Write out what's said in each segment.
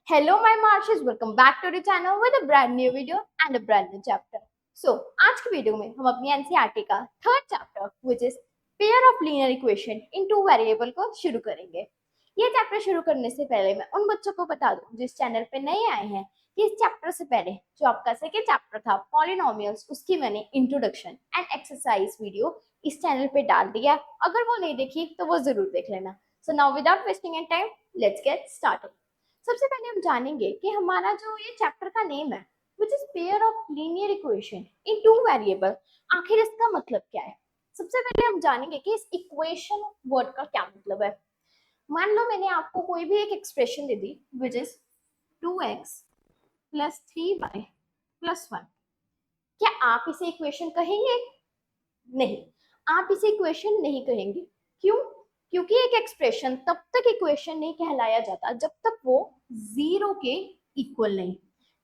Hello, my Marshes. Welcome back to the channel with a brand new video and a brand new chapter. So, आज की video में हम अपनी NCERT का third chapter which is pair of linear equation in two variable को शुरू करेंगे। ये चैप्टर शुरू करने से पहले मैं उन बच्चों को बता दूं जिस चैनल पे नए आए हैं कि इस चैप्टर से पहले जो आपका सेकेंड चैप्टर था पॉलिनोमियल्स, उसकी मैंने इंट्रोडक्शन एंड एक्सरसाइज वीडियो इस चैनल पे डाल दिया। अगर वो नहीं देखी तो वो जरूर देख लेना। So now without wasting any time let's get started. सबसे पहले हम जानेंगे कि हमारा जो ये चैप्टर का नेम है which is pair of linear equation in two variable, आखिर इसका मतलब क्या है। सबसे पहले हम जानेंगे कि इस इक्वेशन वर्ड का क्या मतलब है। मान लो मैंने आपको कोई भी एक expression they the which is 2x plus 3y plus 1। क्या आप इसे इक्वेशन कहेंगे? नहीं, आप इसे इक्वेशन नहीं कहेंगे। क्यों? क्योंकि एक एक्सप्रेशन तब तक इक्वेशन नहीं कहलाया जाता जब तक वो जीरो के इक्वल नहीं।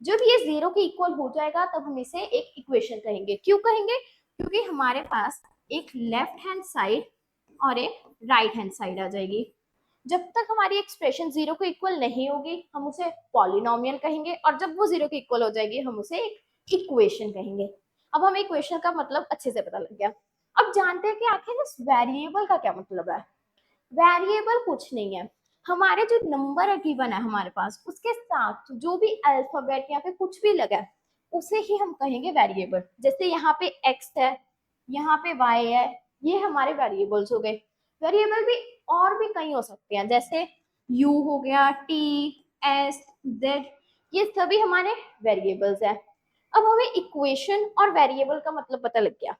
जब ये जीरो के इक्वल हो जाएगा तब हम इसे एक इक्वेशन कहेंगे। क्यों कहेंगे? क्योंकि हमारे पास एक लेफ्ट हैंड साइड और एक राइट हैंड साइड आ जाएगी। जब तक हमारी एक्सप्रेशन जीरो के इक्वल नहीं होगी हम उसे पॉलिनोमियल कहेंगे, और जब वो जीरो के इक्वल हो जाएगी हम उसे एक इक्वेशन कहेंगे। अब हमें इक्वेशन का मतलब अच्छे से पता लग गया। अब जानते हैं कि आखिर इस वेरिएबल का क्या मतलब है। वेरिएबल कुछ नहीं है, हमारे जो नंबर है गिवन है हमारे पास उसके साथ जो भी अल्फाबेट या फिर कुछ भी लगा है उसे ही हम कहेंगे वेरिएबल। जैसे यहाँ पे x है, यहाँ पे y है, ये हमारे वेरिएबल्स हो गए। वेरिएबल भी और भी कई हो सकते हैं, जैसे u हो गया, t, s, z, ये सभी हमारे वेरिएबल्स हैं। अब हमें इक्वेशन और वेरिएबल का मतलब पता लग गया।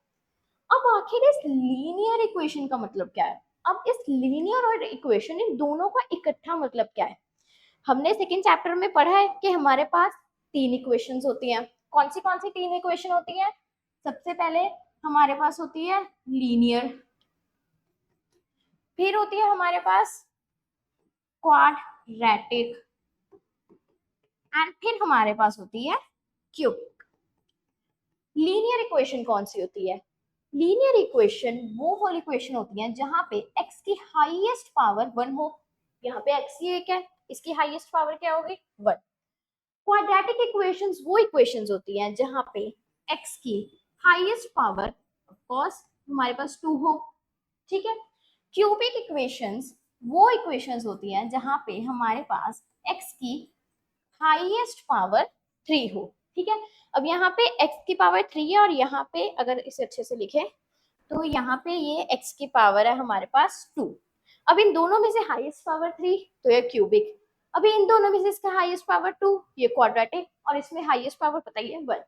अब आखिर इस लीनियर इक्वेशन का मतलब क्या है। अब इस लीनियर और इक्वेशन इन दोनों का इकट्ठा मतलब क्या है। हमने सेकंड चैप्टर में पढ़ा है कि हमारे पास तीन इक्वेशंस होती हैं। कौन सी तीन इक्वेशन होती है? सबसे पहले हमारे पास होती है लीनियर, फिर होती है हमारे पास क्वाड्रेटिक, एंड फिर हमारे पास होती है क्यूबिक। लीनियर इक्वेशन कौन सी होती है? लीनियर इक्वेशन वो होल इक्वेशन होती है जहां पे x की हाईएस्ट पावर 1 हो। यहाँ पे x ही एक है, इसकी हाईएस्ट पावर क्या होगी? 1। क्वाड्रेटिक इक्वेशंस वो इक्वेशंस होती हैं जहां पे x की हाईएस्ट पावर ऑफ कोर्स हमारे पास 2 हो। ठीक है। क्यूबिक इक्वेशंस वो इक्वेशंस होती हैं जहां पे हमारे पास x की हाईएस्ट पावर 3 हो। ठीक है। अब यहाँ पे x की पावर 3 है और यहाँ पे अगर इसे अच्छे से लिखे तो यहाँ पे ये x की पावर है हमारे पास 2। अब इन दोनों में से हाईएस्ट पावर 3 तो ये क्यूबिक। अभी इन दोनों में से इसका हाईएस्ट पावर 2, ये क्वाड्रेटिक, और इसमें हाईएस्ट पावर पता ही है 1।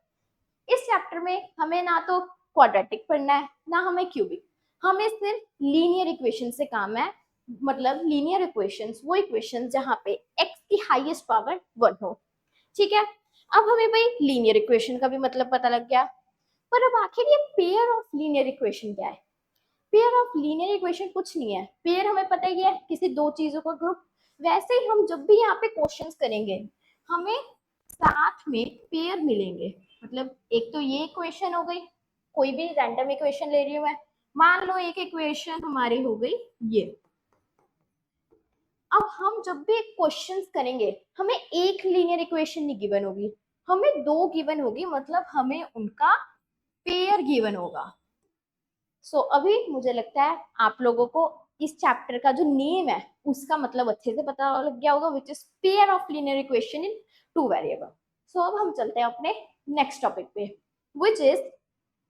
इस चैप्टर में हमें ना तो क्वाड्रेटिक पढ़ना है ना हमें क्यूबिक, हमें सिर्फ लीनियर इक्वेशन से काम है। मतलब लीनियर इक्वेशंस वो इक्वेशन जहां पे x की हाईएस्ट पावर 1 हो। ठीक है। अब हमें भाई लीनियर इक्वेशन का भी मतलब पता लग गया, पर अब आखिर ये पेयर ऑफ लीनियर इक्वेशन क्या है? पेयर ऑफ लीनियर इक्वेशन कुछ नहीं है। पेयर हमें पता ही है, किसी दो चीजों का ग्रुप। वैसे ही हम जब भी यहाँ पे क्वेश्चंस करेंगे हमें साथ में पेयर मिलेंगे। मतलब एक तो ये इक्वेशन हो गई, कोई भी रैंडम इक्वेशन ले रही हूँ मैं, मान लो एक इक्वेशन हमारी हो गई ये। अब हम जब भी क्वेश्चंस करेंगे हमें एक लीनियर इक्वेशन नहीं गिवन होगी, हमें दो गिवन होगी, मतलब हमें उनका पेयर गिवन होगा। सो अभी मुझे लगता है आप लोगों को इस चैप्टर का जो नेम है उसका मतलब अच्छे से पता लग गया होगा, which is pair of linear equation in two variable. So अब हम चलते हैं अपने नेक्स्ट टॉपिक पे, विच इज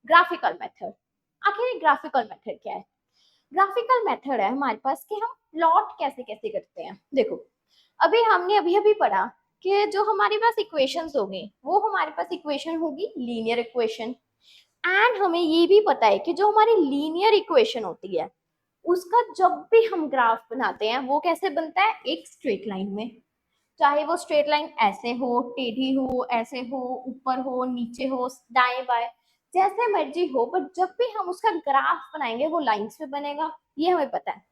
ग्राफिकल मेथड। आखिर ग्राफिकल मेथड क्या है? ग्राफिकल मेथड है हमारे पास कि हम प्लॉट कैसे कैसे करते हैं। देखो, अभी हमने अभी अभी पढ़ा कि जो हमारे पास इक्वेशंस होंगे वो हमारे पास इक्वेशन होगी लीनियर इक्वेशन। एंड हमें ये भी पता है कि जो हमारी लीनियर इक्वेशन होती है उसका जब भी हम ग्राफ बनाते हैं वो कैसे बनता है? एक स्ट्रेट लाइन में। चाहे वो स्ट्रेट लाइन ऐसे हो, टेढ़ी हो, ऐसे हो, ऊपर हो, नीचे हो, दाएं बाएं, जैसे मर्जी हो, बट जब भी हम उसका ग्राफ बनाएंगे वो लाइंस में बनेगा, ये हमें पता है।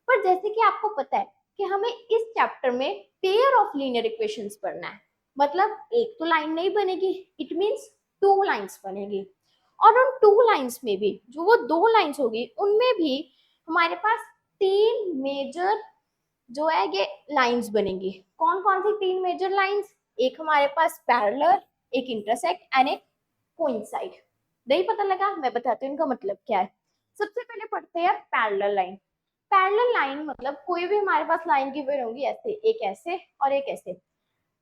पर जैसे कि आपको पता है कि हमें इस चैप्टर में पेयर ऑफ लीनियर इक्वेशंस पढ़ना है, मतलब एक तो लाइन नहीं बनेगी, इट मींस टू लाइंस बनेगी। और उन टू लाइंस में भी जो वो दो लाइंस होगी उनमें भी हमारे पास तीन मेजर जो है ये लाइंस बनेंगी। कौन कौन सी तीन मेजर लाइंस? एक हमारे पास पैरेलल, एक इंटरसेक्ट एंड एक कोइंसाइड। नहीं पता लगा? मैं बताती हूँ इनका मतलब क्या है। सबसे पहले पढ़ते हैं पैरेलल लाइन। पैरेलल लाइन मतलब कोई भी हमारे पास लाइन गिवन होगी ऐसे, एक ऐसे और एक ऐसे।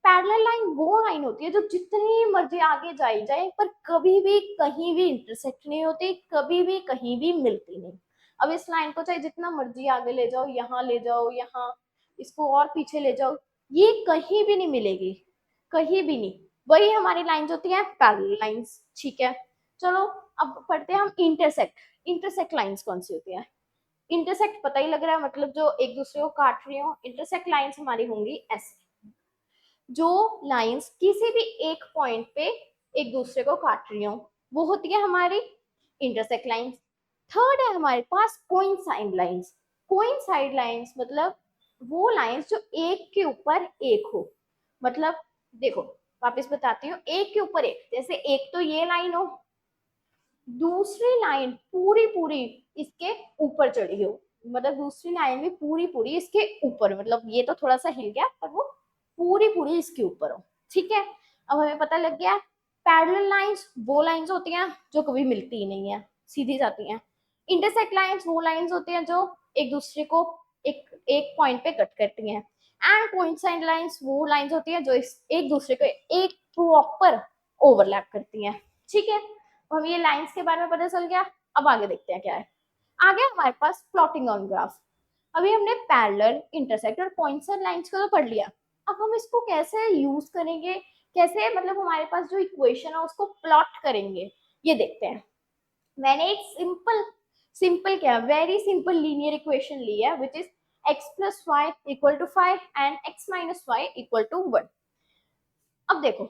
पैरेलल लाइन वो लाइन होती है जो जितनी मर्जी आगे जाई जाए पर कभी भी कहीं भी इंटरसेक्ट नहीं होती, कभी भी कहीं भी मिलती नहीं। अब इस लाइन को चाहे जितना मर्जी आगे ले जाओ, यहाँ ले जाओ, यहाँ इसको और पीछे ले जाओ, ये कहीं भी नहीं मिलेगी, कहीं भी नहीं। वही हमारी लाइंस होती है पैरेलल लाइंस। ठीक है, चलो अब पढ़ते हैं हम इंटरसेक्ट। इंटरसेक्ट लाइंस कौन सी होती है? इंटरसेक्ट पता ही लग रहा है, मतलब जो एक दूसरे को काट रही हो। इंटरसेक्ट लाइंस हमारी होंगी ऐसे, जो लाइंस किसी भी एक पॉइंट पे एक दूसरे को काट रही हो, वो होती है हमारी इंटरसेक्ट लाइंस। थर्ड है हमारे पास कोइंसाइड लाइंस। कोइंसाइड लाइंस मतलब वो लाइंस जो एक के ऊपर एक हो। मतलब देखो, वापस बताती हूँ, एक के ऊपर एक, जैसे एक तो ये लाइन हो, दूसरी लाइन पूरी पूरी इसके ऊपर चढ़ी हो, मतलब दूसरी लाइन भी पूरी पूरी इसके ऊपर, मतलब ये तो थोड़ा सा हिल गया पर वो पूरी पूरी इसके ऊपर हो। ठीक है, अब हमें पता लग गया पैरेलल लाइंस वो लाइंस होती हैं जो कभी मिलती ही नहीं है, सीधी जाती हैं। इंटरसेक्ट लाइंस वो लाइंस होती हैं जो एक दूसरे को एक एक पॉइंट पे कट करती हैं। एंड कोइंसाइड लाइंस वो लाइंस होती हैं जो एक दूसरे को एक प्रॉपर ओवरलैप करती हैं। ठीक है, तो हमें ये लाइंस के बारे में पता चल गया। अब आगे देखते हैं क्या है। आगे हमारे पास प्लॉटिंग ऑन ग्राफ। अभी हमने पैरेलल, इंटरसेक्ट और कोइंसाइड लाइंस को तो पढ़ लिया। अब हम इसको कैसे यूज करेंगे, कैसे मतलब हमारे पास जो इक्वेशन है उसको प्लॉट करेंगे, ये देखते हैं। मैंने एक सिंपल सिंपल क्या, वेरी सिंपल लीनियर इक्वेशन ली है which is x plus y equal to 5 and x minus y equal to 1। अब देखो,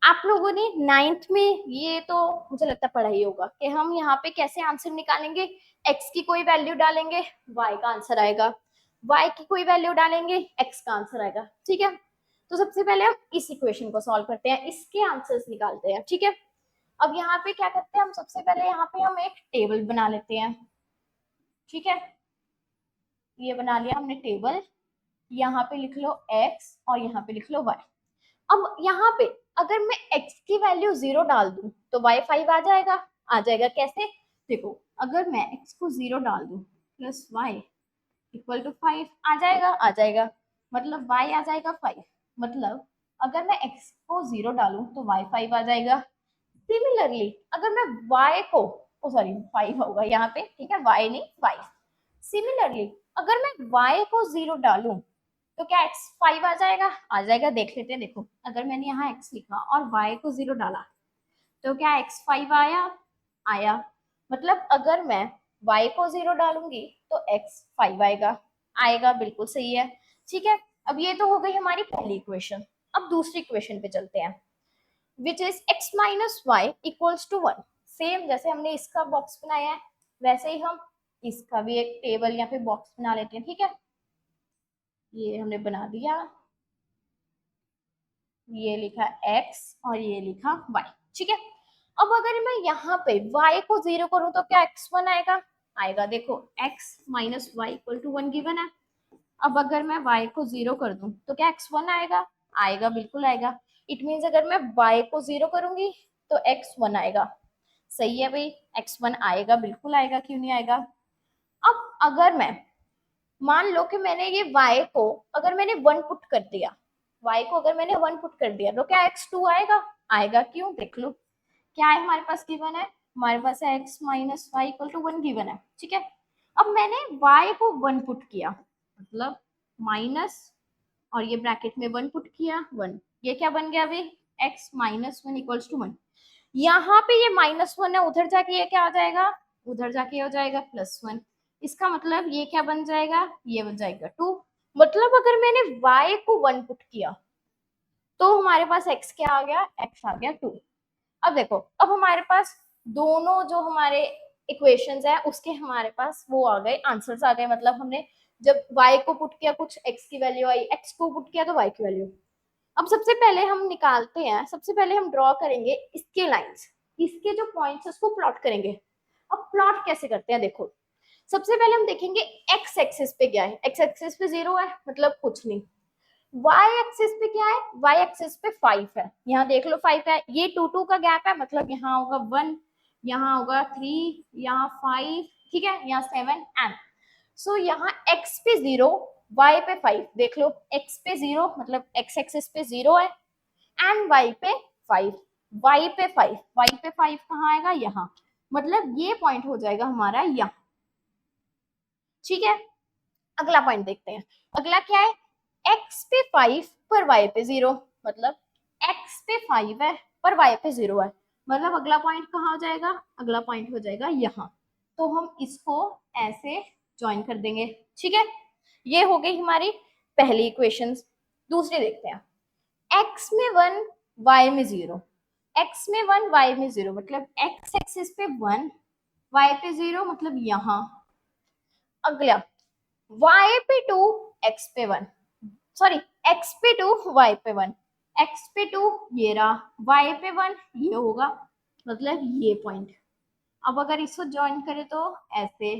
आप लोगों ने नाइन्थ में ये तो मुझे लगता पढ़ा ही होगा कि हम यहाँ पे कैसे आंसर निकालेंगे। x की कोई वैल्यू डालेंगे, y का आंसर आएगा, y की कोई वैल्यू डालेंगे, x का आंसर आएगा। ठीक है, तो सबसे पहले हम इस इक्वेशन को सॉल्व करते हैं, इसके आंसर्स निकालते हैं। ठीक है, अब यहाँ पे क्या करते हैं हम, सबसे पहले यहाँ पे हम एक टेबल बना लेते हैं। ठीक है, ये बना लिया हमने टेबल। यहाँ पे लिख लो x और यहाँ पे लिख लो y। अब यहाँ पे अगर मैं x की वैल्यू 0 डाल दूं तो y 5 आ जाएगा। आ जाएगा कैसे? देखो, अगर मैं x को 0 डाल दूं प्लस y इक्वल टू 5 आ जाएगा। आ जाएगा मतलब y आ जाएगा 5। मतलब अगर मैं x को 0 डालूं तो y 5 आ जाएगा। सिमिलरली अगर मैं y को, ओ सॉरी 5 होगा यहाँ पे, ठीक है, y नहीं 5। सिमिलरली अगर मैं y को 0 डालूं तो क्या x 5 आ जाएगा? आ जाएगा। देख लेते हैं। देखो, अगर मैंने यहाँ x लिखा और y को 0 डाला तो क्या x 5 आया? आया। मतलब अगर मैं y को 0 डालूंगी तो x 5 आएगा। आएगा, बिल्कुल सही है। ठीक है, अब ये तो हो गई हमारी पहली इक्वेशन। अब दूसरी इक्वेशन पे चलते हैं which is x minus y equals to 1। Same जैसे हमने इसका बॉक्स बनाया है वैसे ही हम इसका भी एक टेबल या फिर बॉक्स बना लेते हैं। ठीक है, ये हमने बना दिया, ये लिखा x और ये लिखा y। ठीक है, अब अगर मैं यहाँ पे y को 0 करूं तो क्या x1 आएगा? आएगा। देखो, x minus y equal to 1 given है। अब अगर मैं y को 0 कर दूं तो क्या x1 आएगा? आएगा, बिल्कुल आएगा। इट मीन्स अगर मैं y को 0 करूंगी तो x1 आएगा। सही है भाई, x1 आएगा, बिल्कुल आएगा, क्यों नहीं आएगा। अब अगर मैं मान लो कि मैंने ये y को अगर मैंने 1 पुट कर दिया, y को अगर मैंने 1 पुट कर दिया तो क्या x2 आएगा? आएगा। क्यों? देख लो, क्या है हमारे पास गिवन है, हमारे पास है x minus y equal to 1 given है। ठीक है, अब मैंने y को 1 पुट किया, मतलब माइनस और ये ब्रैकेट में 1 पुट किया 1, ये क्या बन गया अभी? x minus 1 equals to 1। यहाँ पे ये -1 है, उधर जाके ये क्या आ जाएगा? उधर जाके हो जाएगा +1। इसका मतलब ये क्या बन जाएगा? ये बन जाएगा 2। मतलब अगर मैंने y को 1 पुट किया तो हमारे पास x क्या आ गया? x आ गया 2। अब देखो, अब हमारे पास दोनों जो हमारे इक्वेशंस है उसके हमारे पास वो आ गए, आंसर्स आ गए। मतलब हमने जब y को पुट किया कुछ x की वैल्यू आई, x को पुट किया तो y की वैल्यू। अब सबसे पहले हम निकालते हैं, सबसे पहले हम ड्रॉ करेंगे इसके लाइंस, इसके जो पॉइंट्स उसको प्लॉट करेंगे। अब प्लॉट कैसे करते हैं देखो, सबसे पहले हम देखेंगे एक्स एक्सिस पे क्या है। एक्स एक्सिस पे 0 है, मतलब कुछ नहीं। वाई एक्सिस पे क्या है, वाई एक्सिस पे 5 है। यहाँ देख लो 5 है, ये 2 का गैप है, मतलब यहाँ होगा 1, यहाँ होगा 3, यहाँ 5, ठीक है, यहाँ 7 एंड सो यहाँ x पे 0, y पे 5। देख लो x पे 0 मतलब x एक्सिस पे 0 है एंड y पे 5, y पे 5, y पे 5 कहाँ आएगा, यहाँ, मतलब ये पॉइंट हो जाएगा हमारा यहाँ। ठीक है, अगला पॉइंट देखते हैं। अगला क्या है, x पे 5 पर y पे 0, मतलब x पे 5 है पर y पे 0 है, मतलब अगला पॉइंट कहाँ हो जाएगा, अगला पॉइंट हो जाएगा यहाँ। तो हम इसको ऐसे ज्वाइन कर देंगे। ठीक है, ये हो गई हमारी पहली इक्वेशन। दूसरी देखते हैं, x में 1 y में 0, x में 1 y में 0, मतलब x एक्सिस पे 1 y पे 0, मतलब यहाँ। अगला y पे 2 x पे 1, सॉरी x पे 2 y पे 1, x पे 2 ये रहा, y पे 1 ये होगा, मतलब ये पॉइंट। अब अगर इसको ज्वाइन करें तो ऐसे,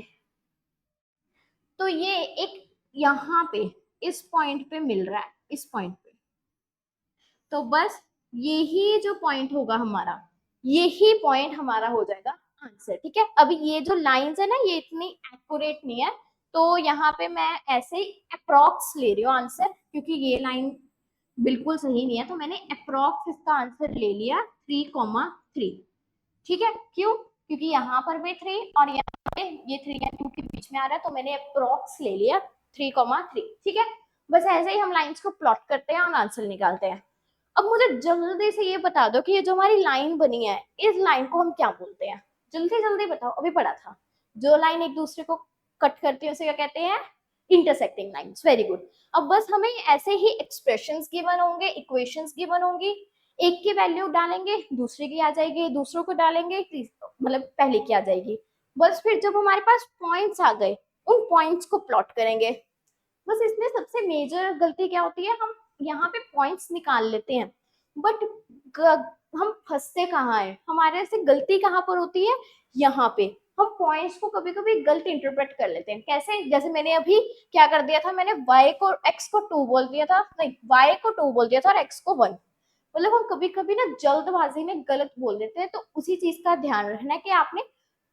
तो ये एक यहाँ पे इस पॉइंट पे मिल रहा है, इस पॉइंट पे। तो बस यही जो पॉइंट होगा हमारा, यही पॉइंट हमारा हो जाएगा आंसर। ठीक है, अभी ये जो लाइंस है ना, ये इतनी एक्यूरेट नहीं है, तो यहाँ पे मैं ऐसे ही अप्रॉक्स ले रही हूँ आंसर, क्योंकि ये लाइन बिल्कुल सही नहीं है, तो मैंने अप्रॉक्स इसका आंसर ले लिया 3,3। ठीक है, क्यों, क्योंकि यहाँ पर भी 3 और यहाँ पे ये 3 या 2 के बीच में आ रहा है, तो मैंने अप्रॉक्स ले लिया 3,3। ठीक है, बस ऐसे ही हम लाइंस को प्लॉट करते हैं और आंसर निकालते हैं। अब मुझे जल्दी से ये बता दो कि ये जो हमारी लाइन बनी है, इस लाइन को हम क्या बोलते हैं, जल्दी जल्दी बताओ। अभी पढ़ा था, जो लाइन एक दूसरे को कट करती है उसे क्या कहते हैं, इंटरसेक्टिंग लाइंस। Very good. अब बस हमें ऐसे ही एक्सप्रेशंस गिवन होंगे, इक्वेशंस गिवन होंगी, एक की वैल्यू डालेंगे दूसरे की आ जाएगी, दूसरों को डालेंगे मतलब पहले की आ जाएगी। बस फिर जब हमारे पास पॉइंट्स आ गए, उन पॉइंट्स को प्लॉट करेंगे। बस इसमें सबसे मेजर गलती क्या होती है, हम यहाँ पे पॉइंट्स निकाल लेते हैं, बट हम फंसते कहाँ है, हमारे से गलती कहाँ पर होती है, यहाँ पे हम पॉइंट्स को कभी कभी गलत इंटरप्रेट कर लेते हैं। कैसे, जैसे मैंने अभी क्या कर दिया था, मैंने y को x को 2 बोल दिया था, नहीं y को 2 बोल दिया था और x को 1। मतलब हम कभी कभी ना जल्दबाजी में गलत बोल देते हैं, तो उसी चीज का ध्यान रखना है कि आपने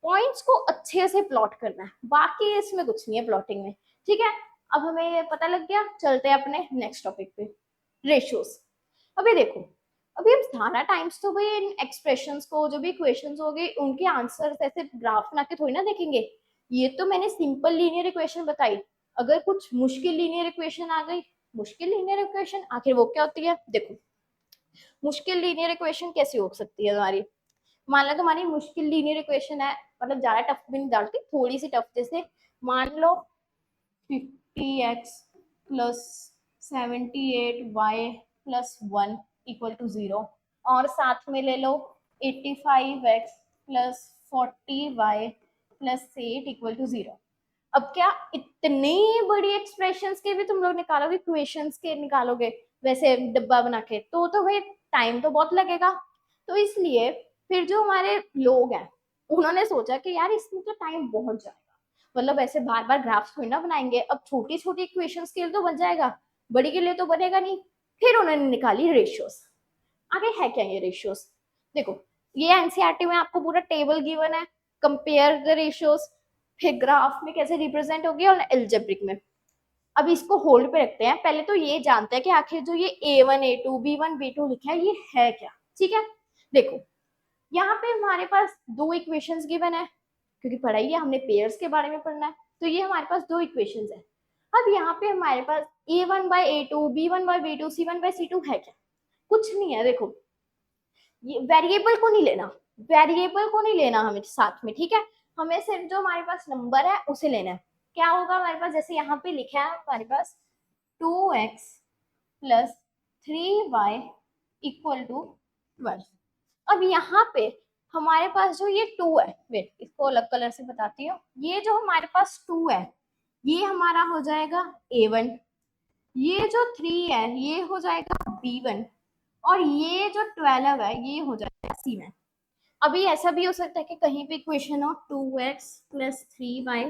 पॉइंट्स को अच्छे से प्लॉट करना है, बाकी इसमें कुछ नहीं है प्लॉटिंग में। ठीक है, अब हमें ये पता लग गया, चलते हैं अपने नेक्स्ट टॉपिक पे, रेशियोज। अभी देखो, अभी हम सारा टाइम्स तो भाई इन एक्सप्रेशंस को, जो भी इक्वेशंस हो गई उनके आंसर्स ऐसे ग्राफ बना के थोड़ी ना देखेंगे। ये तो मैंने सिंपल लीनियर इक्वेशन बताई, अगर कुछ मुश्किल लीनियर इक्वेशन आ गई, मुश्किल लीनियर इक्वेशन आखिर वो क्या होती है, देखो मुश्किल लीनियर इक्वेशन कैसी हो सकती है तुम्हारी, मान लो तुम्हारी मुश्किल लीनियर इक्वेशन है, मतलब ज्यादा टफ भी नहीं डालती, थोड़ी सी टफ, जैसे मान लो 50x plus 78y plus 1 equal to 0, और साथ में ले लो 85x plus 40y plus 8 equal to 0। अब क्या इतनी बड़ी एक्सप्रेशंस के भी तुम लोग निकालोगे, इक्वेशंस के निकालोगे वैसे डब्बा बना के, तो भाई टाइम तो बहुत लगेगा। तो इसलिए फिर जो हमारे लोग हैं, उन्होंने सोचा कि यार इसमें तो टाइम बहुत जाएगा, मतलब ऐसे बार बार ग्राफ्स थोड़ी ना बनाएंगे, अब छोटी छोटी इक्वेशंस के लिए तो बन जाएगा, बड़ी के लिए तो बनेगा नहीं। फिर उन्होंने निकाली रेशियोज। आगे है क्या ये रेशियोज, देखो ये एनसीईआरटी में आपको पूरा टेबल गिवन है, कंपेयर द रेशियोज, फिर ग्राफ में कैसे रिप्रेजेंट होगी और एल्जेब्रिक में। अब इसको होल्ड पे रखते हैं, पहले तो ये जानते हैं कि आखिर जो ये A1 A2 B1 B2 लिखा है ये है क्या। ठीक है, देखो यहाँ पे हमारे पास दो इक्वेशंस गिवन है, क्योंकि पढ़ाई है हमने पेयर्स के बारे में पढ़ना है, तो ये हमारे पास दो इक्वेशंस है। अब यहाँ पे हमारे पास A1/A2 B1/B2 C1/C2 है क्या, कुछ नहीं है। देखो ये वेरिएबल को नहीं लेना, वेरिएबल को नहीं लेना हमें साथ में, ठीक है, हमें सिर्फ जो हमारे पास नंबर है उसे लेना है। क्या होगा हमारे पास, जैसे यहाँ पे लिखा है हमारे पास 2x plus 3y equal to 12। अब यहाँ पे हमारे पास जो ये 2 है, वेट इसको अलग कलर से बताती हूँ, ये जो हमारे पास 2 है ये हमारा हो जाएगा A1, ये जो 3 है ये हो जाएगा B1, और ये जो 12 है ये हो जाएगा C1। अभी ऐसा भी हो सकता है कि कहीं पे इक्वेशन हो 2x plus 3y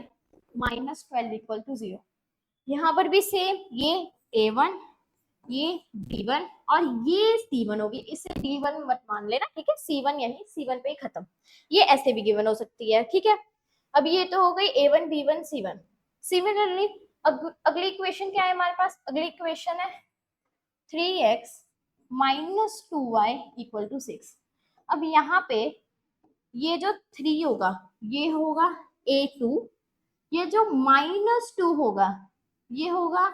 -12 equal to 0। यहाँ पर भी सेम, ये A1, ये B1 और ये C1 होगी। इसे D1 मत मान लेना, ठीक है। C1 यही, C1 पे ही खत्म। ये ऐसे भी गिवन हो सकती है, ठीक है। अब ये तो हो गई A1 B1 C1। सिमिलरली अगली इक्वेशन क्या है हमारे पास? अगली इक्वेशन है 3x minus 2y equal to 6। अब यहाँ पे ये जो 3 होगा ये होगा A2, ये जो -2 होगा ये होगा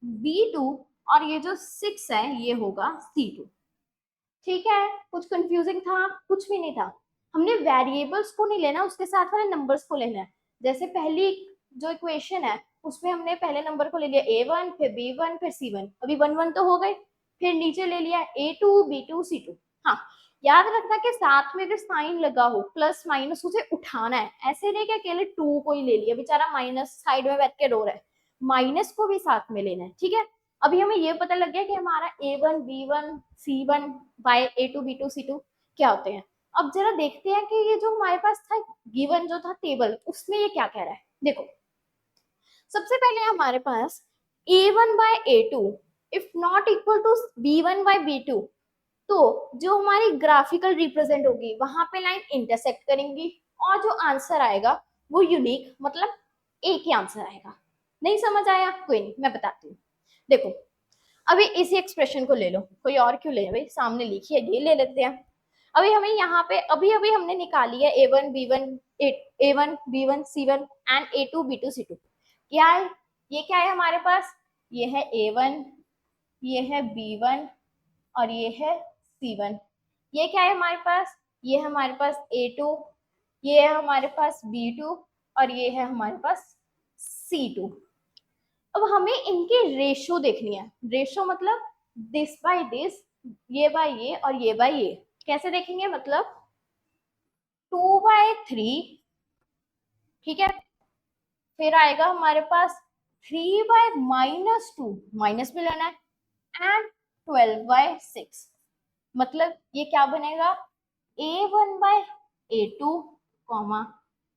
B2 और ये जो 6 है ये होगा C2। ठीक है, कुछ कंफ्यूजिंग था? कुछ भी नहीं था। हमने वेरिएबल्स को नहीं लेना, उसके साथ वाले नंबर्स को लेना है। जैसे पहली जो इक्वेशन है उसमें हमने पहले नंबर को ले लिया A1, फिर B1, फिर C1। अभी 1 1 तो हो गए। फिर नीचे ले लिया A2 B2 C2। हाँ, याद रखना कि साथ में अगर साइन लगा हो प्लस माइनस उसे उठाना है। ऐसे नहीं कि अकेले 2 को ही ले लिया, बेचारा माइनस साइड में बैठ के रो रहा है। माइनस को भी साथ में लेना है, ठीक है। अभी हमें ये पता लग गया कि हमारा A1 B1 C1 bye A2 B2 C2 क्या होते हैं। अब जरा देखते हैं कि ये जो हमारे पास था गिवन जो था टेबल, उसमें ये क्या कह रहा है। देखो, सबसे पहले हमारे पास A1 by A2 if not equal to B1 by B2, तो जो हमारी ग्राफिकल रिप्रेजेंट होगी वहां पे लाइन इंटरसेक्ट करेंगी और जो आंसर आएगा वो यूनिक, मतलब एक ही आंसर आएगा। नहीं समझ आया? कोई नहीं, मैं बताती हूँ। देखो, अभी इसी एक्सप्रेशन को ले लो, कोई और क्यों ले भाई, सामने लिखी है ये ले लेते हैं। अभी हमें यहाँ पे अभी अभी हमने निकाली है A1 B1 A1 B1 C1 and A2 B2 C2। क्या है ये? क्या है हमारे पास? ये है A1, ये है B1 और ये है C1। ये क्या है हमारे पास? ये है हमारे पास A2, ये है हमारे पास B2 और ये है हमारे पास C2। अब हमें इनकी रेशो देखनी है। रेशो मतलब दिस बाय दिस, ये बाय ये और ये बाय ये। कैसे देखेंगे? मतलब 2/3, ठीक है। फिर आएगा हमारे पास 3/-2, माइनस भी लेना है, एंड 12/6। मतलब ये क्या बनेगा? A1/A2,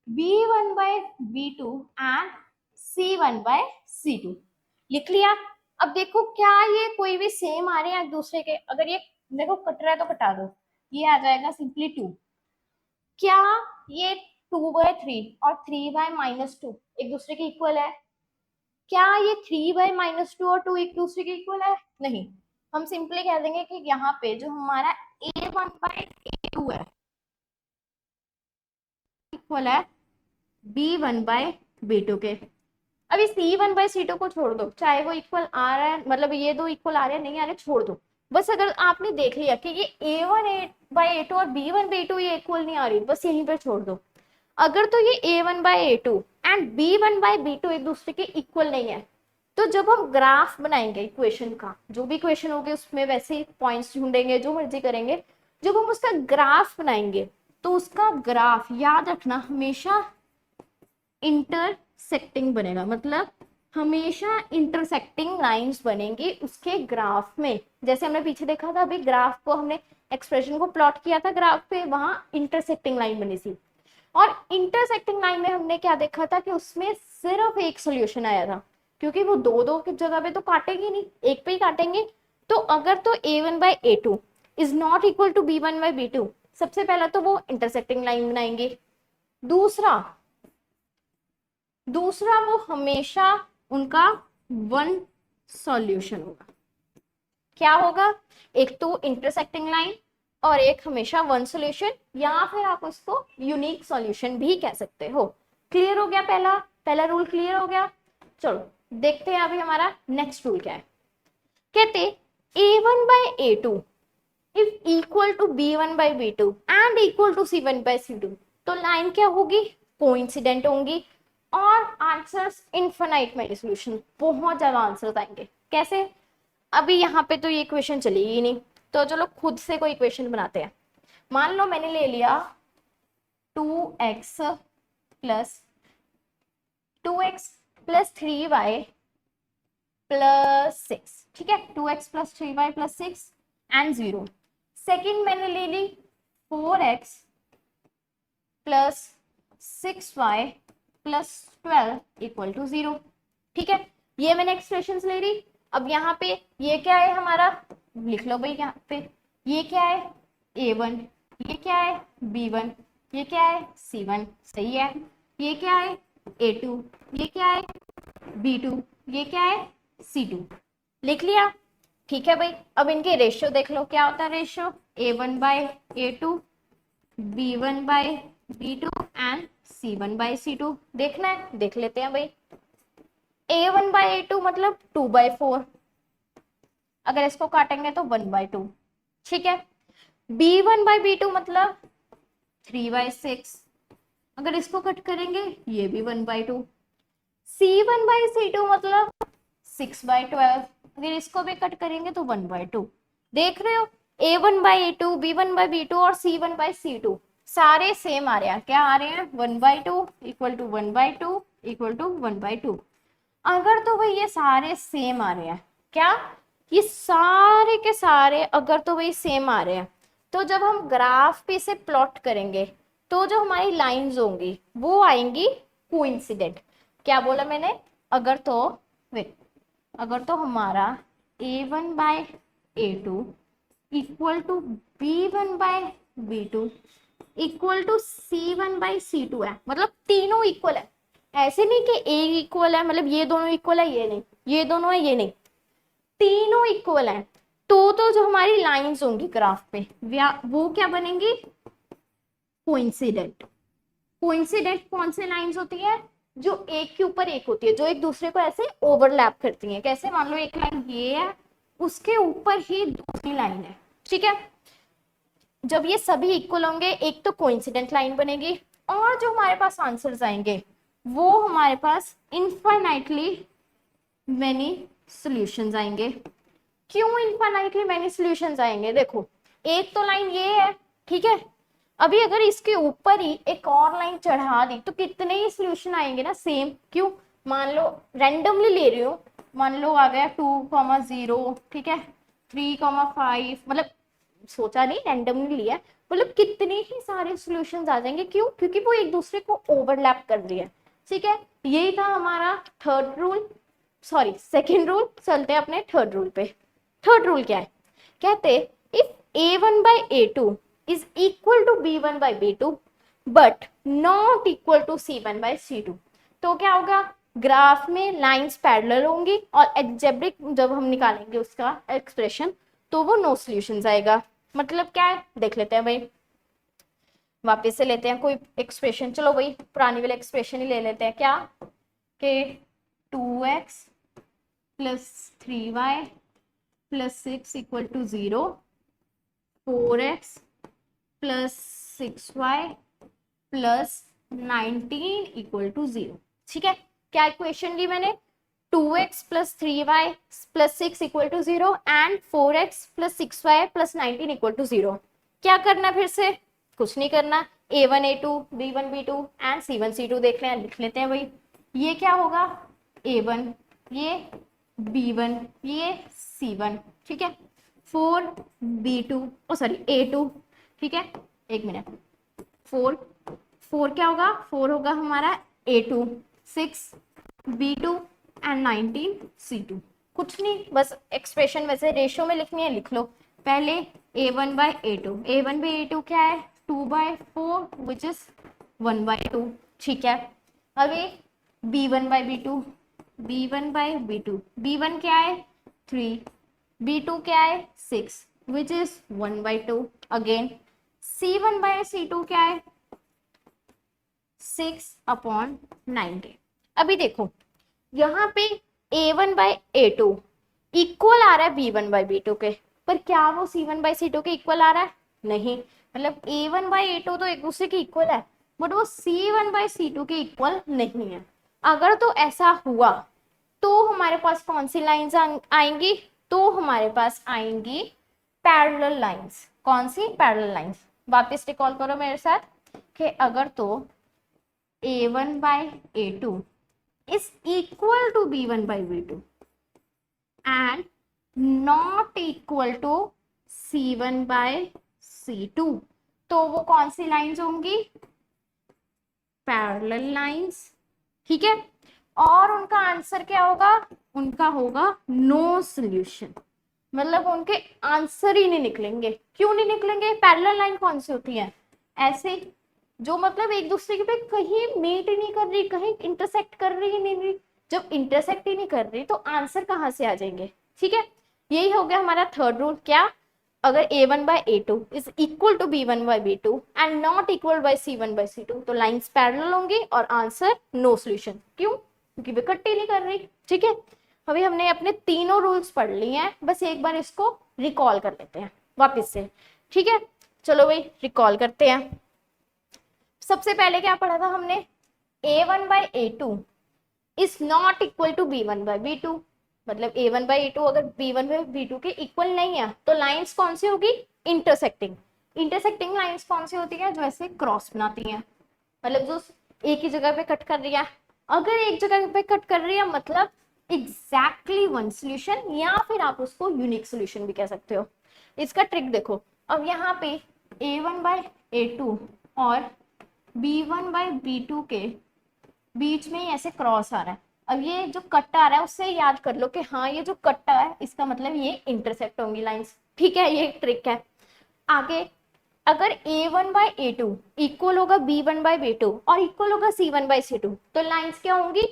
B1/B2 and C1/C2। लिख लिया। अब देखो क्या ये कोई भी सेम आ रहे हैं एक दूसरे के? अगर ये देखो कट रहा है तो कटा दो, ये आ जाएगा सिंपली 2। क्या ये 2/3 और 3/-2 एक दूसरे के इक्वल है? क्या ये 3/-2 और 2 एक दूसरे के इक्वल है? नहीं। हम सिंपली कह देंगे कि यहाँ पे जो हमारा A1/A2 है इक्वल है B1/B2 के। अभी C1/C2 को छोड़ दो, चाहे वो इक्वल आ रहा है, मतलब ये दो इक्वल आ रहे हैं नहीं आ रहे, छोड़ दो। बस अगर आपने देख लिया कि ये A1/A2 और B1/B2 ये इक्वल नहीं आ रही, बस यहीं पर छोड़ दो। अगर तो ये A1/A2 एंड B1/B2 एक दूसरे के इक्वल नहीं है, तो जब हम ग्राफ बनाएंगे इक्वेशन का, जो भी इक्वेशन होगी उसमें वैसे पॉइंट्स ढूंढेंगे, जो मर्जी करेंगे, जब हम उसका ग्राफ बनाएंगे तो उसका ग्राफ याद रखना हमेशा इंटरसेक्टिंग बनेगा। मतलब हमेशा इंटरसेक्टिंग लाइंस बनेंगी उसके ग्राफ में। जैसे हमने पीछे देखा था, अभी ग्राफ को हमने एक्सप्रेशन को प्लॉट किया था ग्राफ पे, वहां इंटरसेक्टिंग लाइन बनी थी। और इंटरसेक्टिंग लाइन में हमने क्या देखा था कि उसमें सिर्फ एक सोल्यूशन आया था, क्योंकि वो दो दो की जगह पे तो काटेंगे नहीं, एक पे ही काटेंगे। तो अगर तो A1/A2 is not equal to B1/B2, सबसे पहला तो वो इंटरसेक्टिंग लाइन बनाएंगे। दूसरा दूसरा वो हमेशा उनका वन सॉल्यूशन होगा। क्या होगा? एक तो इंटरसेक्टिंग लाइन और एक हमेशा वन सॉल्यूशन, या फिर आप उसको यूनिक सॉल्यूशन भी कह सकते हो। क्लियर हो गया? पहला पहला रूल क्लियर हो गया। चलो देखते हैं अभी हमारा नेक्स्ट रूल क्या है। कहते A1/A2 if equal to B1/B2 and equal to C1/C2, तो लाइन क्या होगी? कोइंसिडेंट होंगी और आंसर्स इनफिनाइट में सॉल्यूशन, बहुत ज्यादा आंसर्स आएंगे। कैसे? अभी यहाँ पे तो ये इक्वेशन चलेगी ही नहीं, तो चलो खुद से कोई इक्वेशन बनाते हैं। मान लो मैंने ले लिया 2x प्लस 3y प्लस 6, ठीक है। 2x plus 3y plus 6 and 0। Second मैंने ले ली 4x plus 6y plus 12 equal to 0। ठीक है, ये मैंने एक्सप्रेशन ले ली। अब यहाँ पे ये क्या है हमारा, लिख लो भाई यहाँ पे, ये क्या है a1, ये क्या है b1, ये क्या है c1, सही है। ये क्या है a2, ये क्या है b2, ये क्या है c2, लिख लिया। ठीक है भाई, अब इनके रेशियो देख लो, क्या होता है ratio, a1 by a2, b1 by b2 and c1 by c2। देखना है, देख लेते हैं भाई। a1 बाय a2 मतलब 2/4, अगर इसको काटेंगे तो 1/2। ठीक है, b1 बाय b2 मतलब 3/6, अगर इसको कट करेंगे ये भी 1/2। c1 बाय c2 मतलब 6/12, अगर इसको भी कट करेंगे तो 1/2। देख रहे हो, a1 by a2, b1 by b2 और c1 बाय c2 सारे सेम आ रहे हैं। क्या आ रहे हैं, 1/2 इक्वल टू 1/2 इक्वल टू 1/2। अगर तो भाई ये सारे सेम आ रहे हैं, क्या ये सारे के सारे अगर तो भाई सेम आ रहे हैं, तो जब हम ग्राफ पे इसे प्लॉट करेंगे तो जो हमारी लाइंस होंगी वो आएंगी कोइंसिडेंट। क्या बोला मैंने, अगर तो वेट, अगर तो हमारा a1 by a2 equal to b1 by b2 equal to c1 by c2 है, मतलब तीनों इक्वल है। ऐसे नहीं कि ए इक्वल है, मतलब ये दोनों इक्वल है, ये नहीं, ये दोनों है, ये नहीं, तीनों इक्वल है। तो जो हमारी लाइंस होंगी ग्राफ पे वो क्या बनेंगी, कोइंसिडेंट। कोइंसिडेंट कौन से लाइंस होती है, जो एक के ऊपर एक होती है, जो एक दूसरे को ऐसे ओवरलैप करती हैं। कैसे, मान लो एक लाइन ये है, उसके ऊपर ही दूसरी लाइन है। ठीक है, जब ये सभी इक्वल होंगे एक तो कोइंसिडेंट लाइन बनेगी, और जो हमारे पास आंसर्स आएंगे वो हमारे पास इनफाइनाइटली मेनी सॉल्यूशंस आएंगे। क्यों इनफाइनाइटली मेनी सॉल्यूशंस आएंगे, देखो एक तो लाइन ये है, ठीक है, अभी अगर इसके ऊपर ही एक और लाइन चढ़ा दी तो कितने ही सॉल्यूशन आएंगे ना सेम। क्यों, मान लो रैंडमली ले रही हूँ, मान लो आ गया 2,0, ठीक है 3,5, मतलब सोचा नहीं, रैंडमली लिया, मतलब कितने ही सारे सॉल्यूशंस आ जाएंगे। क्यों, क्योंकि वो एक दूसरे को ओवरलैप कर रही है। ठीक है, यही था हमारा third rule, sorry second rule. चलते हैं अपने थर्ड रूल पे। थर्ड रूल क्या है, कहते if a1 by a2 is equal to b1 by b2 but not equal to c1 by c2, तो क्या होगा, ग्राफ में लाइंस पैरेलल होंगी और एल्जेब्रिक जब हम निकालेंगे उसका एक्सप्रेशन तो वो नो सॉल्यूशंस आएगा। मतलब क्या है, देख लेते हैं भाई, वापस से लेते हैं कोई एक्सप्रेशन। चलो भाई पुरानी वाली एक्सप्रेशन ही ले लेते हैं। क्या कि 2x plus 3y plus 6 equal to 0, 4x plus 6y plus 19 equal to 0। ठीक है, क्या इक्वेशन ली मैंने, 2x plus 3y plus 6 equal to 0 and 4x plus 6y plus 19 equal to 0। क्या करना, फिर से कुछ नहीं करना, a1 a2 b1 b2 and c1 c2 देख लें, लिख लेते हैं भाई। ये क्या होगा, a1, ये b1, ये c1, ठीक है, 4 b2 ओ सॉरी a2, ठीक है, एक मिनट, 4 क्या होगा, 4 होगा हमारा a2, 6 b2 एंड 19 c2। कुछ नहीं, बस एक्सप्रेशन वैसे रेशियो में लिखनी है, लिख लो। पहले a1 by a2, a1 by a2 क्या है 2/4 विच इज 1/2। ठीक है, अभी b1 by b2, b1 by b2, b1 क्या है 3, b2 क्या है 6 which is 1/2। Again c1 by c2 क्या है 6/90। अभी देखो यहाँ पे a1 बाय a2 इक्वल आ रहा है b1 बाय b2 के, पर क्या वो c1 बाय c2 के इक्वल आ रहा है, नहीं। मतलब a1 बाय a2 तो एक दूसरे के इक्वल है, बट वो c1 बाय c2 के इक्वल नहीं है। अगर तो ऐसा हुआ तो हमारे पास कौन सी लाइंस आएंगी, तो हमारे पास आएंगी पैरेलल लाइंस। कौन सी, पैरेलल लाइंस। वापस रिकॉल करो मेरे साथ कि अगर तो a1 by a2 is equal to b1 by b2 and not equal to c1 by c2, तो वो कौन सी लाइंस होंगी, पैरेलल लाइंस ठीक है। और उनका आंसर क्या होगा, उनका होगा नो सोल्यूशन, मतलब उनके आंसर ही नहीं निकलेंगे। क्यों नहीं निकलेंगे, पैरेलल लाइन कौन सी होती है, ऐसे जो मतलब एक दूसरे के पे कहीं मीट ही नहीं कर रही, कहीं इंटरसेक्ट कर रही ही नहीं रही। जब इंटरसेक्ट ही नहीं कर रही तो आंसर कहाँ से आ जाएंगे। ठीक है, यही हो गया हमारा थर्ड रूल। क्या, अगर a1/a2 is equal to b1/b2 and not equal by c1/c2 तो लाइंस पैरेलल होंगी और आंसर नो सॉल्यूशन। क्यों, क्योंकि वे कट्टी नहीं कर रही। ठीक है, अभी हमने अपने तीनों रूल्स पढ़ लिए हैं, बस एक बार इसको रिकॉल कर लेते हैं वापस से। ठीक है, चलो भाई रिकॉल करते हैं। सबसे पहले क्या पढ़ा था हमने, a1/a2 is not equal to b1/b2, मतलब a1/a2 अगर b1/b2 के इक्वल नहीं है तो लाइंस कौन सी होगी, इंटरसेक्टिंग। इंटरसेक्टिंग लाइंस कौन सी होती है, जो ऐसे क्रॉस बनाती हैं, मतलब जो एक ही जगह पे कट कर रही है। अगर एक जगह पे कट कर रही है मतलब एग्जैक्टली वन सोल्यूशन, या फिर आप उसको यूनिक सोल्यूशन भी कह सकते हो। इसका ट्रिक देखो, अब यहाँ पे a1/a2 और b1/b2 के बीच में ही ऐसे क्रॉस आ रहा है। अब ये जो कट्टा आ रहा है उससे याद कर लो कि हाँ ये जो कट्टा है इसका मतलब ये इंटरसेक्ट होंगी लाइंस। ठीक है, ये ट्रिक है। आगे, अगर a1/a2 इक्वल होगा b1/b2 और इक्वल होगा c1/c2 तो लाइंस क्या होंगी,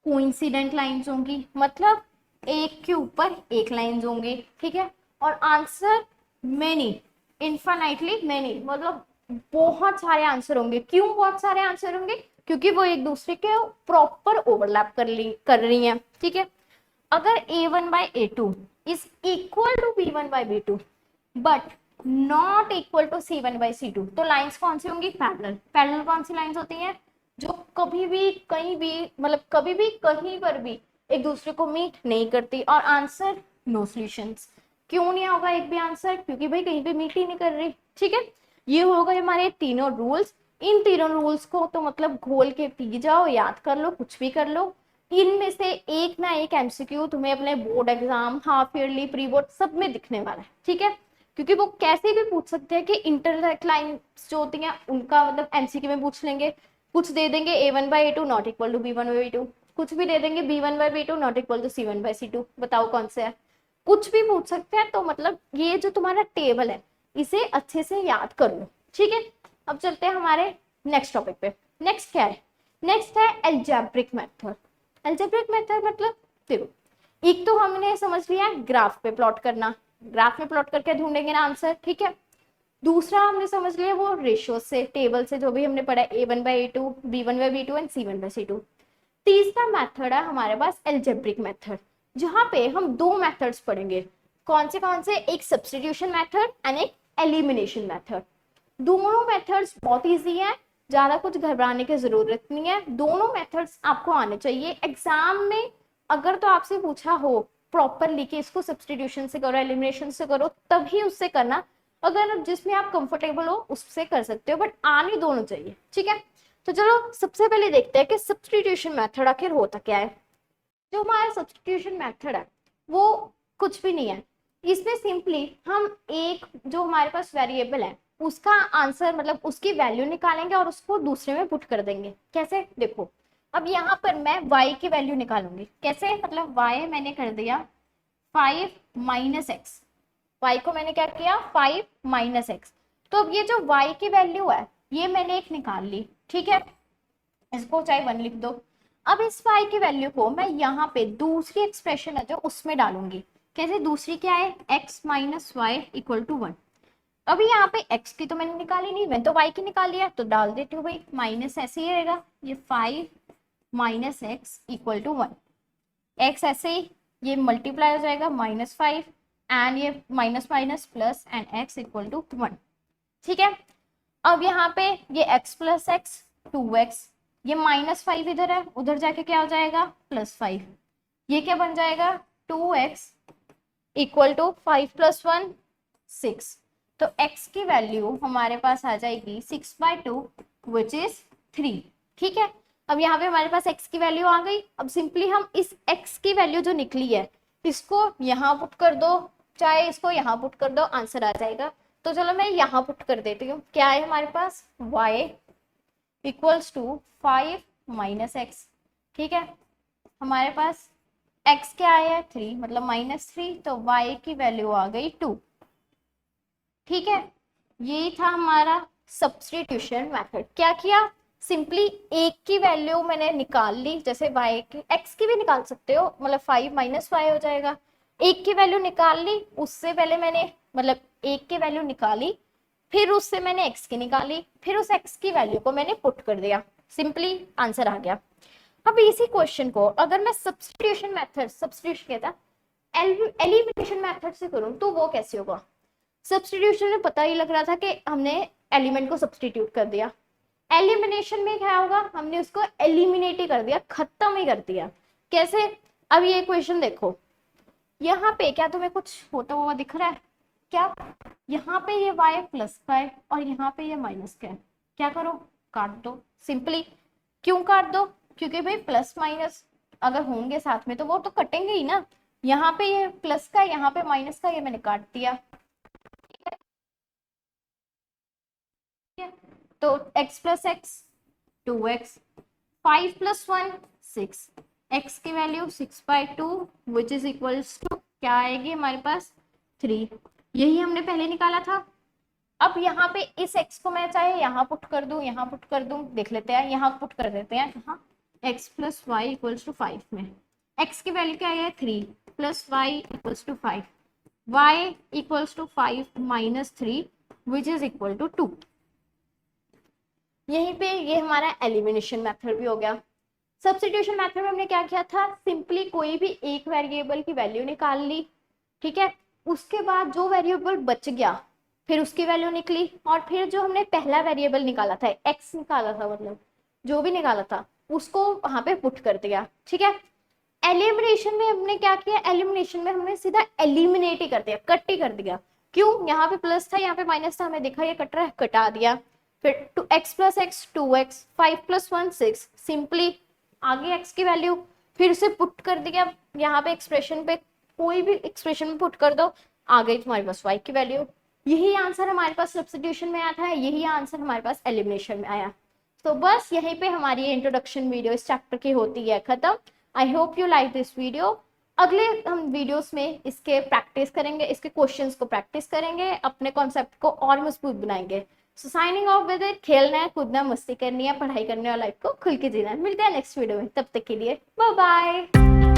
कोइंसिडेंट लाइंस होंगी, मतलब एक के ऊपर एक लाइंस होंगी। ठीक है, और आंसर मेनी, इन्फाइनाइटली मेनी, मतलब बहुत सारे आंसर होंगे। क्यों बहुत सारे आंसर होंगे, क्योंकि वो एक दूसरे के प्रॉपर ओवरलैप कर रही हैं। ठीक है, अगर a1/a2 is equal to b1/b2 but not equal to c1/c2 तो लाइंस कौन सी होंगी, पैरेलल। पैरेलल कौन सी लाइंस होती हैं, जो कभी भी कहीं भी, मतलब कभी भी कहीं पर भी एक दूसरे को मीट नहीं करती, और आंसर नो सॉल्यूशंस। क्यों नहीं होगा एक भी आंसर, क्योंकि भाई कहीं पे मीट ही नहीं कर रही। ठीक है, ये हो गए हमारे तीनों रूल्स। इन तीनों रूल्स को तो मतलब घोल के पी जाओ, याद कर लो, कुछ भी कर लो। इनमें से एक ना एक एमसीक्यू तुम्हें अपने board exam, half yearly, pre board सब में दिखने वाला है। ठीक है, क्योंकि वो कैसे भी पूछ सकते हैं कि इंटरसेक्ट लाइंस जो होती हैं उनका मतलब एमसीक्यू में पूछ लेंगे। कुछ दे देंगे a1/a2 not equal to b1/b2, कुछ भी दे देंगे b1/b2 not equal to c1/c2, बताओ कौन से है। कुछ भी पूछ सकते हैं, तो मतलब ये जो तुम्हारा टेबल है इसे अच्छे से याद कर लो। ठीक है, अब चलते हैं हमारे नेक्स्ट टॉपिक पे। नेक्स्ट क्या है, नेक्स्ट है एल्जेब्रिक मेथड। एल्जेब्रिक मेथड मतलब देखो, एक तो हमने समझ लिया ग्राफ पे प्लॉट करना, ग्राफ में प्लॉट करके ढूंढेंगे ना आंसर। ठीक है, दूसरा हमने समझ लिया वो रेशियो से, टेबल से, जो भी हमने पढ़ा a1/a2 b1/b2 एंड c1/c2। तीसरा मेथड है हमारे पास एल्जेब्रिक मेथड, जहां पे हम दो मेथड्स पढ़ेंगे। कौन से, एक सब्स्टिट्यूशन मेथड एंड एक एलिमिनेशन मेथड। दोनों मेथड्स बहुत इजी हैं, ज्यादा कुछ घबराने की जरूरत नहीं है, दोनों मेथड्स आपको आने चाहिए। एग्जाम में अगर तो आपसे पूछा हो प्रॉपरली कि इसको सब्स्टिट्यूशन से करो, एलिमिनेशन से करो, तभी उससे करना। अगर जिसमें आप कंफर्टेबल हो उससे कर सकते हो, बट आने दोनों चाहिए। ठीक है, तो चलो सबसे पहले देखते हैं कि सब्स्टिट्यूशन मेथड आखिर होता क्या है। जो हमारा सब्स्टिट्यूशन मेथड है वो कुछ भी नहीं है। इसमें सिंपली हम एक जो हमारे पास वेरिएबल है उसका आंसर, मतलब उसकी वैल्यू निकालेंगे और उसको दूसरे में पुट कर देंगे। कैसे, देखो अब यहाँ पर मैं y की वैल्यू निकालूंगी। कैसे, मतलब y मैंने कर दिया 5 माइनस एक्स, y को मैंने क्या किया 5 माइनस एक्स। तो अब ये जो y की वैल्यू है ये मैंने एक निकाल ली। ठीक है, इसको चाहे 1 लिख दो। अब इस y की वैल्यू को मैं यहाँ पे दूसरी एक्सप्रेशन है जो उसमें डालूंगी। कैसे, दूसरी क्या है, x minus y equal to 1। अभी यहाँ पे x की तो मैंने निकाली नहीं, मैं तो y की निकाली है, तो डाल देती हूँ भाई, माइनस ऐसे ही रहेगा, ये 5 minus x equal to 1। X ऐसे ही ये मल्टीप्लाई हो जाएगा -5 एंड ये minus minus plus and x equal to 1। ठीक है, अब यहाँ पे ये x प्लस एक्स 2x, ये -5 इधर है, उधर जाके क्या हो जाएगा +5, ये क्या बन जाएगा 2x इक्वल टू 5 + 1 6। तो x की वैल्यू हमारे पास आ जाएगी 6/2 विच इज 3। ठीक है, अब यहाँ पे हमारे पास x की वैल्यू आ गई। अब सिंपली हम इस x की वैल्यू जो निकली है इसको यहाँ पुट कर दो, चाहे इसको यहाँ पुट कर दो, आंसर आ जाएगा। तो चलो मैं यहाँ पुट कर देती हूँ। क्या है हमारे पास y equals to 5 minus x, ठीक है, हमारे पास x क्या आया 3 मतलब -3, तो y की वैल्यू आ गई 2। ठीक है, यही था हमारा सब्स्टिट्यूशन मेथड। क्या किया, सिंपली एक की वैल्यू मैंने निकाल ली, जैसे y की, x की भी निकाल सकते हो, मतलब 5 - y हो जाएगा। एक की वैल्यू निकाल ली, उससे पहले मैंने मतलब एक की वैल्यू निकाली, फिर उससे मैंने x की निकाली, फिर उस x की वैल्यू को मैंने पुट कर दिया, सिंपली आंसर आ गया। अब इसी क्वेश्चन को अगर मैं सब्स्टिट्यूशन मेथड, सब्स्टिट्यूशन कहता एलिमिनेशन मेथड से करूं तो वो कैसे होगा। सब्स्टिट्यूशन में पता ही लग रहा था कि हमने एलिमेंट को सब्स्टिट्यूट कर दिया। एलिमिनेशन में क्या होगा, हमने उसको एलिमिनेट ही कर दिया, खत्म ही कर दिया। कैसे, अब ये क्वेश्चन देखो, यहाँ पे क्या तुम्हें कुछ होता हुआ दिख रहा है क्या, यहाँ पे ये y प्लस का है और यहाँ पे ये माइनस का है, क्या करो, काट दो सिंपली। क्यों काट दो, क्योंकि भाई प्लस माइनस अगर होंगे साथ में तो वो तो कटेंगे ही ना। यहाँ पे ये प्लस का, यहाँ पे माइनस का, ये मैंने काट दिया। तो x plus x 2x, 5 plus 1 6, x की value 6/2 which is equals to क्या आएगी हमारे पास 3। यही हमने पहले निकाला था। अब यहाँ पे इस x को मैं चाहे यहाँ पुट कर दूं, यहाँ पुट कर दूं, देख लेते हैं, यहाँ पुट कर देते हैं कहाँ, x plus y equals to 5 में। x की वैल्यू क्या है 3 plus y equals to 5, y equals to 5 minus 3 which is equal to 2। यहीं पे ये हमारा एलिमिनेशन मेथड भी हो गया। सब्स्टिट्यूशन मेथड में हमने क्या किया था, सिंपली कोई भी एक वेरिएबल की वैल्यू निकाल ली, ठीक है, उसके बाद जो वेरिएबल बच गया फिर उसकी वैल्यू निकली, और फिर जो हमने पहला वेरिएबल निकाला था, एक्स निकाला था, मतलब जो भी निकाला था उसको वहां पे पुट कर दिया। ठीक है, एलिमिनेशन में हमने क्या किया, एलिमिनेशन में हमने सीधा एलिमिनेट ही कर दिया, कट ही कर दिया। क्यों, यहाँ पे प्लस था, यहाँ पे माइनस था, हमें देखा ये कट रहा है, कटा दिया। फिर 2x plus x 2x, 5 plus 1 6, simply आगे x की वैल्यू फिर से पुट कर दिया, यहाँ पे एक्सप्रेशन पे कोई भी एक्सप्रेशन में पुट कर दो, आ गई तुम्हारे पास y की वैल्यू। यही आंसर हमारे पास सब्स्टिट्यूशन में आया था, यही आंसर हमारे पास एलिमिनेशन में आया। तो बस यहीं पे हमारी इंट्रोडक्शन वीडियो इस चैप्टर की होती है खत्म। I hope you like this video. अगले हम वीडियोस में इसके प्रैक्टिस करेंगे, इसके क्वेश्चंस को प्रैक्टिस करेंगे, अपने कॉन्सेप्ट को और मजबूत बनाएंगे। सो साइनिंग ऑफ विद इट, खेलना है, कूदना, मस्ती करनी है, पढ़ाई करने और लाइफ को खुल के जीना है। मिलते हैं नेक्स्ट वीडियो में, तब तक के लिए बाय बाय।